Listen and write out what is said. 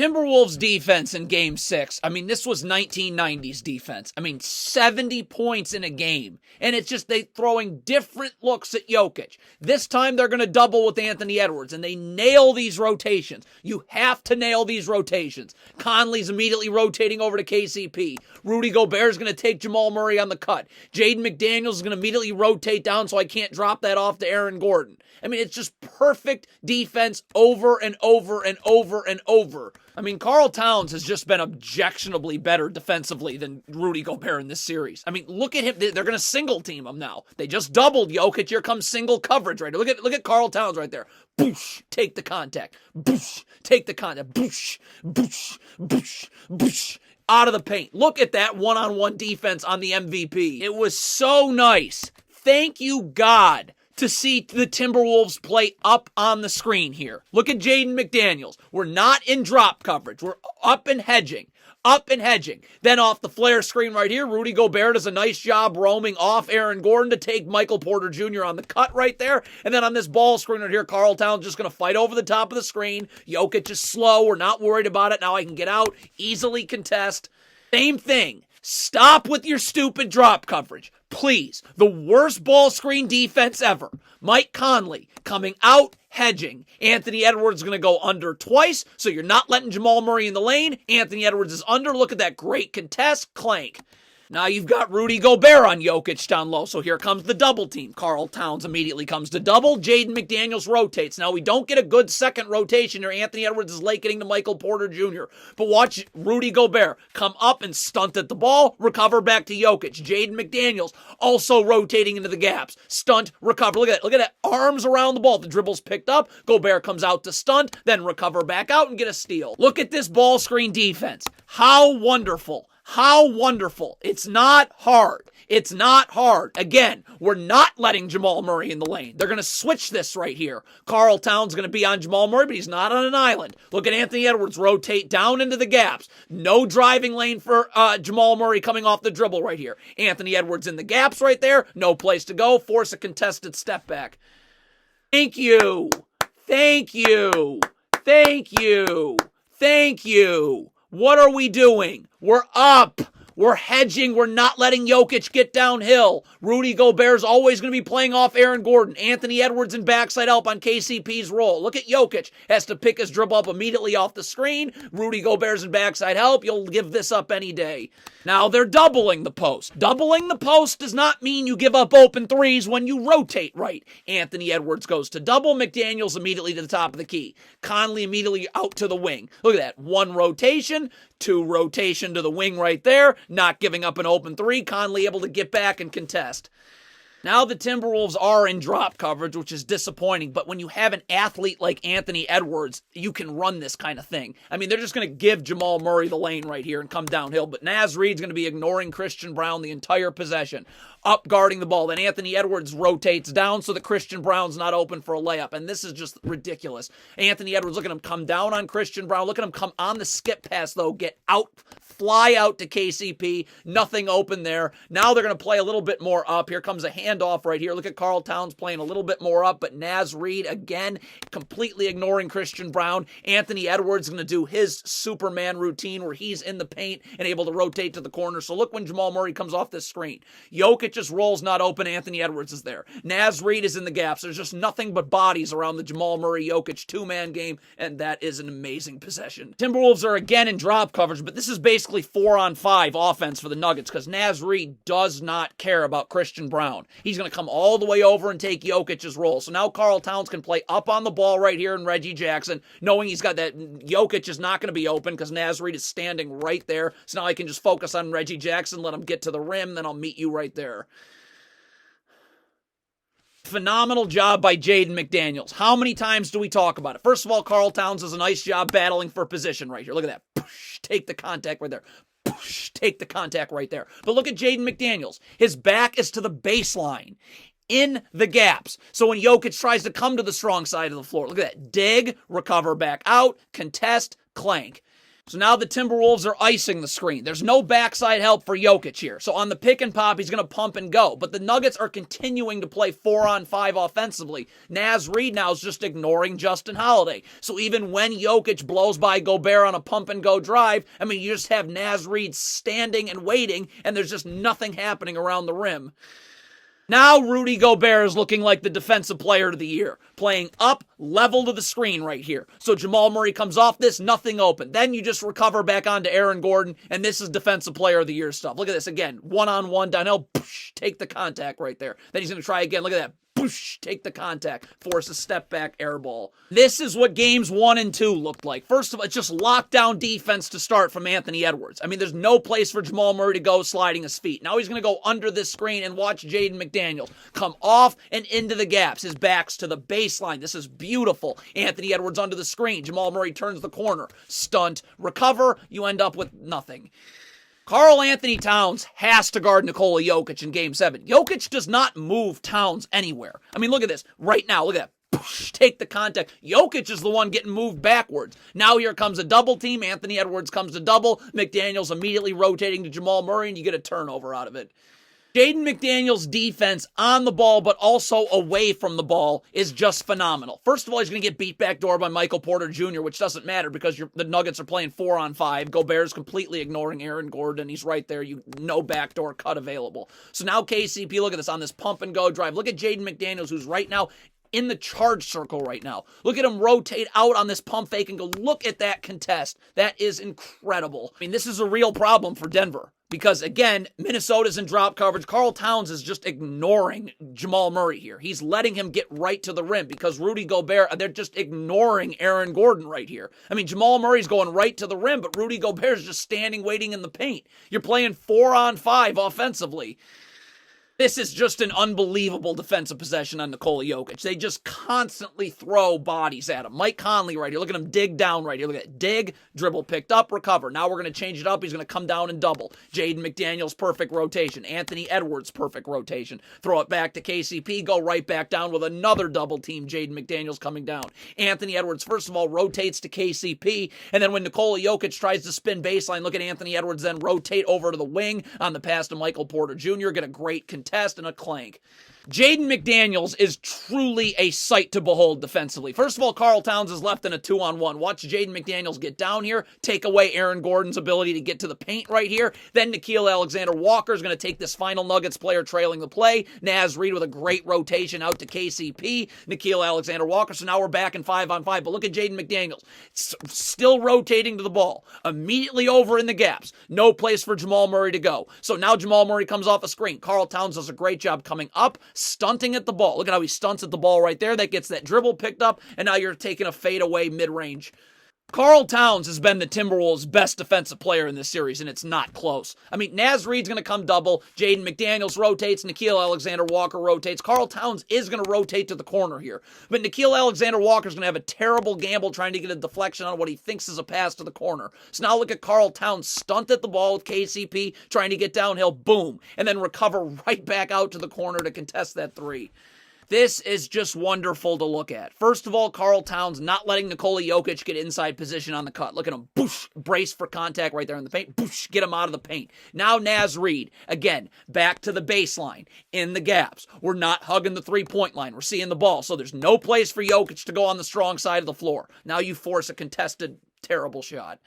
Timberwolves defense in game 6. I mean, this was 1990s defense. I mean, 70 points in a game. And it's just they throwing different looks at Jokic. This time they're going to double with Anthony Edwards, and they nail these rotations. You have to nail these rotations. Conley's immediately rotating over to KCP. Rudy Gobert's going to take Jamal Murray on the cut. Jaden McDaniels is going to immediately rotate down so I can't drop that off to Aaron Gordon. I mean, it's just perfect defense over and over and over and over. I mean, Karl Towns has just been objectionably better defensively than Rudy Gobert in this series. I mean, look at him. They're going to single team him now. They just doubled Jokic. Here comes single coverage right there. Look at Karl Towns right there. Boosh, take the contact. Boosh, take the contact. Boosh, boosh, boosh, boosh. Out of the paint. Look at that one-on-one defense on the MVP. It was so nice. Thank you, God, to see the Timberwolves play up on the screen here. Look at Jaden McDaniels. We're not in drop coverage. We're up and hedging. Up and hedging. Then off the flare screen right here, Rudy Gobert does a nice job roaming off Aaron Gordon to take Michael Porter Jr. on the cut right there. And then on this ball screen right here, Karl Towns just going to fight over the top of the screen. Jokic is slow. We're not worried about it. Now I can get out, easily contest. Same thing. Stop with your stupid drop coverage. Please. The worst ball screen defense ever. Mike Conley coming out, hedging. Anthony Edwards is going to go under twice, so you're not letting Jamal Murray in the lane. Anthony Edwards is under. Look at that great contest. Clank. Now you've got Rudy Gobert on Jokic down low, so here comes the double team. Karl Towns immediately comes to double. Jaden McDaniels rotates. Now we don't get a good second rotation here. Anthony Edwards is late getting to Michael Porter Jr. But watch Rudy Gobert come up and stunt at the ball, recover back to Jokic. Jaden McDaniels also rotating into the gaps. Stunt, recover. Look at that. Look at that. Arms around the ball. The dribble's picked up. Gobert comes out to stunt, then recover back out and get a steal. Look at this ball screen defense. How wonderful. How wonderful. It's not hard. It's not hard. Again, we're not letting Jamal Murray in the lane. They're going to switch this right here. Karl Towns going to be on Jamal Murray, but he's not on an island. Look at Anthony Edwards rotate down into the gaps. No driving lane for Jamal Murray coming off the dribble right here. Anthony Edwards in the gaps right there. No place to go. Force a contested step back. Thank you. Thank you. Thank you. Thank you. What are we doing? We're up. We're hedging. We're not letting Jokic get downhill. Rudy Gobert's always going to be playing off Aaron Gordon. Anthony Edwards in backside help on KCP's roll. Look at Jokic. Has to pick his dribble up immediately off the screen. Rudy Gobert's in backside help. You'll give this up any day. Now they're doubling the post. Doubling the post does not mean you give up open threes when you rotate right. Anthony Edwards goes to double. McDaniels immediately to the top of the key. Conley immediately out to the wing. Look at that. One rotation. Two rotation to the wing right there. Not giving up an open three. Conley able to get back and contest. Now the Timberwolves are in drop coverage, which is disappointing, but when you have an athlete like Anthony Edwards, you can run this kind of thing. I mean, they're just going to give Jamal Murray the lane right here and come downhill, but Naz Reid's going to be ignoring Christian Braun the entire possession, up guarding the ball. Then Anthony Edwards rotates down so that Christian Braun's not open for a layup, and this is just ridiculous. Anthony Edwards, look at him come down on Christian Braun. Look at him come on the skip pass, though, get out, fly out to KCP. Nothing open there. Now they're going to play a little bit more up. Here comes a handoff right here. Look at Karl Towns playing a little bit more up, but Naz Reid, again, completely ignoring Christian Braun. Anthony Edwards is going to do his Superman routine where he's in the paint and able to rotate to the corner. So look when Jamal Murray comes off this screen. Jokic just rolls not open. Anthony Edwards is there. Naz Reid is in the gaps. There's just nothing but bodies around the Jamal Murray-Jokic two-man game, and that is an amazing possession. Timberwolves are again in drop coverage, but this is basically 4-on-5 offense for the Nuggets because Naz Reid does not care about Christian Braun. He's going to come all the way over and take Jokic's role. So now Karl Towns can play up on the ball right here in Reggie Jackson, knowing he's got that Jokic is not going to be open because Naz Reid is standing right there. So now I can just focus on Reggie Jackson, let him get to the rim, then I'll meet you right there. Phenomenal job by Jaden McDaniels. How many times do we talk about it? First of all, Karl Towns does a nice job battling for position right here. Look at that. Push, take the contact right there. Push, take the contact right there. But look at Jaden McDaniels. His back is to the baseline, in the gaps. So when Jokic tries to come to the strong side of the floor, look at that. Dig, recover back out, contest, clank. So now the Timberwolves are icing the screen. There's no backside help for Jokic here. So on the pick and pop, he's going to pump and go. But the Nuggets are continuing to play 4-on-5 offensively. Naz Reid now is just ignoring Justin Holiday. So even when Jokic blows by Gobert on a pump and go drive, I mean, you just have Naz Reid standing and waiting, and there's just nothing happening around the rim. Now Rudy Gobert is looking like the defensive player of the year, playing up, level to the screen right here. So Jamal Murray comes off this, nothing open. Then you just recover back onto Aaron Gordon, and this is defensive player of the year stuff. Look at this again, one-on-one, downhill, take the contact right there. Then he's going to try again, look at that. Take the contact, force a step back air ball. This is what games 1 and 2 looked like. First of all, it's just lockdown defense to start from Anthony Edwards. I mean, there's no place for Jamal Murray to go sliding his feet. Now he's going to go under this screen and watch Jaden McDaniels come off and into the gaps. His back's to the baseline. This is beautiful. Anthony Edwards under the screen. Jamal Murray turns the corner. Stunt, recover, you end up with nothing. Karl Anthony Towns has to guard Nikola Jokic in Game 7. Jokic does not move Towns anywhere. I mean, look at this. Right now, look at that. Take the contact. Jokic is the one getting moved backwards. Now here comes a double team. Anthony Edwards comes to double. McDaniels immediately rotating to Jamal Murray, and you get a turnover out of it. Jaden McDaniels' defense on the ball, but also away from the ball, is just phenomenal. First of all, he's going to get beat backdoor by Michael Porter Jr., which doesn't matter because the Nuggets are playing 4-on-5. Gobert's completely ignoring Aaron Gordon. He's right there. No backdoor cut available. So now KCP, look at this, on this pump and go drive. Look at Jaden McDaniels, who's right now in the charge circle right now. Look at him rotate out on this pump fake and go, look at that contest. That is incredible. I mean, this is a real problem for Denver. Because, again, Minnesota's in drop coverage. Karl Towns is just ignoring Jamal Murray here. He's letting him get right to the rim because Rudy Gobert, they're just ignoring Aaron Gordon right here. I mean, Jamal Murray's going right to the rim, but Rudy Gobert's just standing waiting in the paint. You're playing 4-on-5 offensively. This is just an unbelievable defensive possession on Nikola Jokic. They just constantly throw bodies at him. Mike Conley right here. Look at him dig down right here. Look at it. Dig, dribble, picked up, recover. Now we're going to change it up. He's going to come down and double. Jaden McDaniels, perfect rotation. Anthony Edwards, perfect rotation. Throw it back to KCP. Go right back down with another double team. Jaden McDaniels coming down. Anthony Edwards, first of all, rotates to KCP. And then when Nikola Jokic tries to spin baseline, look at Anthony Edwards then rotate over to the wing on the pass to Michael Porter Jr. Get a great contest and a clank. Jaden McDaniels is truly a sight to behold defensively. First of all, Karl Towns is left in a 2-on-1. Watch Jaden McDaniels get down here, take away Aaron Gordon's ability to get to the paint right here. Then Nickeil Alexander-Walker is going to take this final Nuggets player trailing the play. Naz Reid with a great rotation out to KCP. Nickeil Alexander-Walker. So now we're back in 5-on-5. But look at Jaden McDaniels. Still rotating to the ball. Immediately over in the gaps. No place for Jamal Murray to go. So now Jamal Murray comes off a screen. Karl Towns does a great job coming up, stunting at the ball. Look at how he stunts at the ball right there. That gets that dribble picked up, and now you're taking a fadeaway mid-range. Karl Towns has been the Timberwolves' best defensive player in this series, and it's not close. I mean, Naz Reid's going to come double. Jaden McDaniels rotates. Nickeil Alexander-Walker rotates. Karl Towns is going to rotate to the corner here. But Nickeil Alexander-Walker's going to have a terrible gamble trying to get a deflection on what he thinks is a pass to the corner. So now look at Karl Towns stunt at the ball with KCP, trying to get downhill, boom, and then recover right back out to the corner to contest that three. This is just wonderful to look at. First of all, Karl Towns not letting Nikola Jokic get inside position on the cut. Look at him, boosh, brace for contact right there in the paint, boosh, get him out of the paint. Now Naz Reid, again, back to the baseline, in the gaps. We're not hugging the three-point line. We're seeing the ball, so there's no place for Jokic to go on the strong side of the floor. Now you force a contested, terrible shot.